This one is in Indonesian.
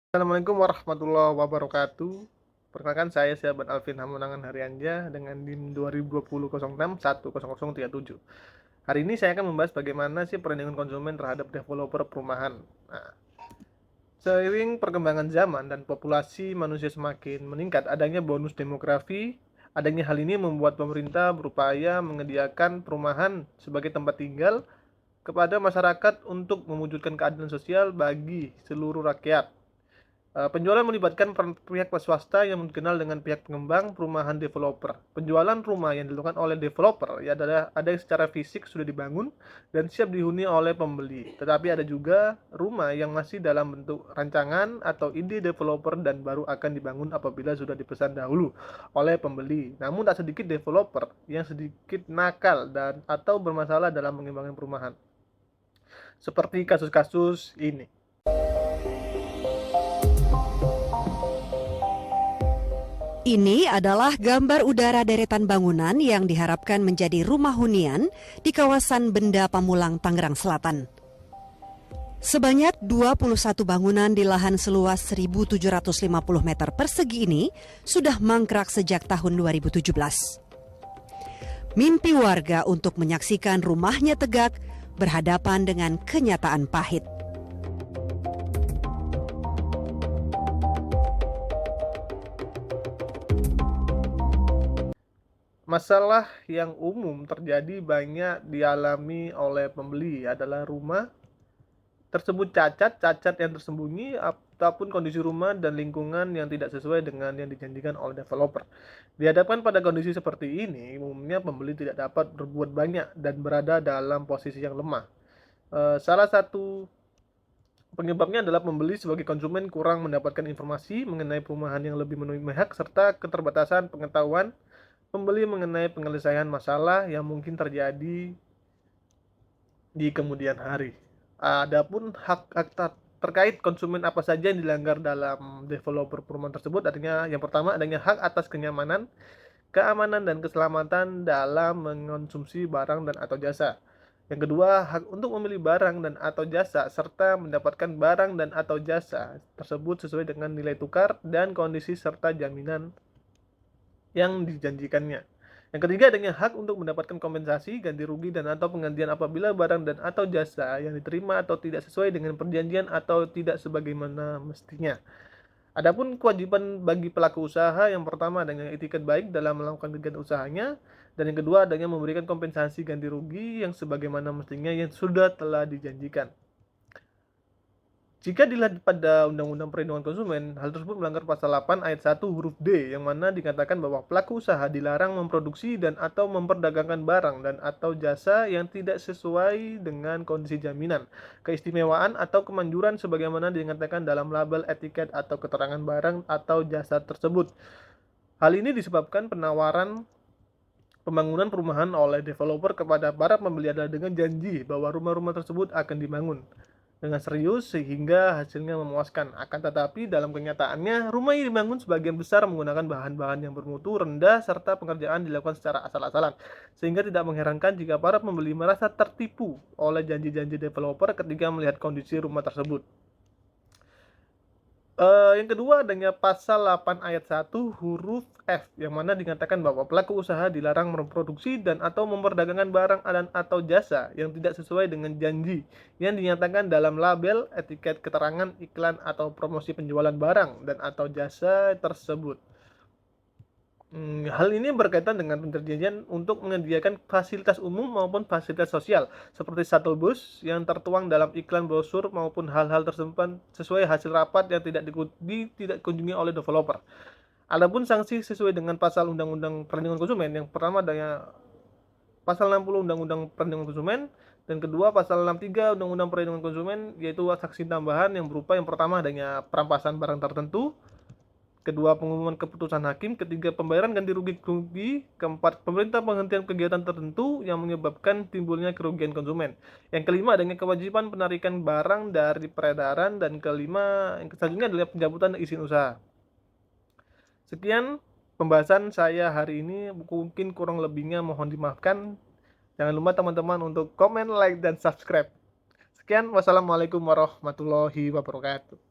Assalamualaikum warahmatullahi wabarakatuh. Perkenalkan saya Syahban Alvin Hamonangan Haryanja dengan NIM 202006100037. Hari ini saya akan membahas bagaimana sih perlindungan konsumen terhadap developer perumahan. Nah, seiring perkembangan zaman dan populasi manusia semakin meningkat, adanya bonus demografi, adanya hal ini membuat pemerintah berupaya menyediakan perumahan sebagai tempat tinggal kepada masyarakat untuk mewujudkan keadilan sosial bagi seluruh rakyat. Penjualan melibatkan pihak swasta yang dikenal dengan pihak pengembang perumahan developer. Penjualan rumah yang dilakukan oleh developer ya adalah ada yang secara fisik sudah dibangun dan siap dihuni oleh pembeli. Tetapi ada juga rumah yang masih dalam bentuk rancangan atau ide developer dan baru akan dibangun apabila sudah dipesan dahulu oleh pembeli. Namun tak sedikit developer yang sedikit nakal dan atau bermasalah dalam mengembangkan perumahan. Seperti kasus-kasus ini. Ini adalah gambar udara deretan bangunan yang diharapkan menjadi rumah hunian di kawasan Benda Pamulang, Tangerang Selatan. Sebanyak 21 bangunan di lahan seluas 1.750 meter persegi ini sudah mangkrak sejak tahun 2017. Mimpi warga untuk menyaksikan rumahnya tegak berhadapan dengan kenyataan pahit. Masalah yang umum terjadi banyak dialami oleh pembeli adalah rumah tersebut cacat yang tersembunyi ataupun kondisi rumah dan lingkungan yang tidak sesuai dengan yang dijanjikan oleh developer. Dihadapkan pada kondisi seperti ini, umumnya pembeli tidak dapat berbuat banyak dan berada dalam posisi yang lemah. Salah satu penyebabnya adalah pembeli sebagai konsumen kurang mendapatkan informasi mengenai perumahan yang lebih memihak serta keterbatasan pengetahuan pembeli mengenai penyelesaian masalah yang mungkin terjadi di kemudian hari. Adapun hak terkait konsumen apa saja yang dilanggar dalam developer perumahan tersebut, artinya yang pertama adanya hak atas kenyamanan, keamanan dan keselamatan dalam mengonsumsi barang dan atau jasa. Yang kedua, hak untuk memilih barang dan atau jasa serta mendapatkan barang dan atau jasa tersebut sesuai dengan nilai tukar dan kondisi serta jaminan yang dijanjikannya. Yang ketiga, adanya hak untuk mendapatkan kompensasi, ganti rugi dan atau penggantian apabila barang dan atau jasa yang diterima atau tidak sesuai dengan perjanjian atau tidak sebagaimana mestinya. Adapun kewajiban bagi pelaku usaha, yang pertama adanya etiket baik dalam melakukan kegiatan usahanya, dan yang kedua adanya memberikan kompensasi ganti rugi yang sebagaimana mestinya yang sudah telah dijanjikan. Jika dilihat pada Undang-Undang Perlindungan Konsumen, hal tersebut melanggar pasal 8 ayat 1 huruf D yang mana dikatakan bahwa pelaku usaha dilarang memproduksi dan atau memperdagangkan barang dan atau jasa yang tidak sesuai dengan kondisi jaminan, keistimewaan atau kemanjuran sebagaimana dikatakan dalam label etiket atau keterangan barang atau jasa tersebut. Hal ini disebabkan penawaran pembangunan perumahan oleh developer kepada para pembeli adalah dengan janji bahwa rumah-rumah tersebut akan dibangun dengan serius sehingga hasilnya memuaskan. Akan tetapi dalam kenyataannya rumah yang dibangun sebagian besar menggunakan bahan-bahan yang bermutu rendah serta pengerjaan dilakukan secara asal-asalan. Sehingga tidak mengherankan jika para pembeli merasa tertipu oleh janji-janji developer ketika melihat kondisi rumah tersebut. Yang kedua adanya pasal 8 ayat 1 huruf F yang mana dikatakan bahwa pelaku usaha dilarang memproduksi dan atau memperdagangkan barang dan atau jasa yang tidak sesuai dengan janji yang dinyatakan dalam label, etiket, keterangan, iklan atau promosi penjualan barang dan atau jasa tersebut. Hal ini berkaitan dengan perjanjian untuk menyediakan fasilitas umum maupun fasilitas sosial seperti shuttle bus yang tertuang dalam iklan brosur maupun hal-hal tersebut sesuai hasil rapat yang tidak dikunjungi oleh developer. Adapun sanksi sesuai dengan pasal Undang-Undang Perlindungan Konsumen, yang pertama adanya pasal 60 Undang-Undang Perlindungan Konsumen dan kedua pasal 63 Undang-Undang Perlindungan Konsumen, yaitu sanksi tambahan yang berupa yang pertama adanya perampasan barang tertentu, kedua pengumuman keputusan hakim, ketiga pembayaran ganti rugi, keempat pemerintah penghentian kegiatan tertentu yang menyebabkan timbulnya kerugian konsumen, yang kelima adanya kewajiban penarikan barang dari peredaran, dan kelima yang selanjutnya adalah pencabutan izin usaha. Sekian pembahasan saya hari ini, mungkin kurang lebihnya mohon dimaafkan. Jangan lupa teman-teman untuk komen, like, dan subscribe. Sekian, wassalamualaikum warahmatullahi wabarakatuh.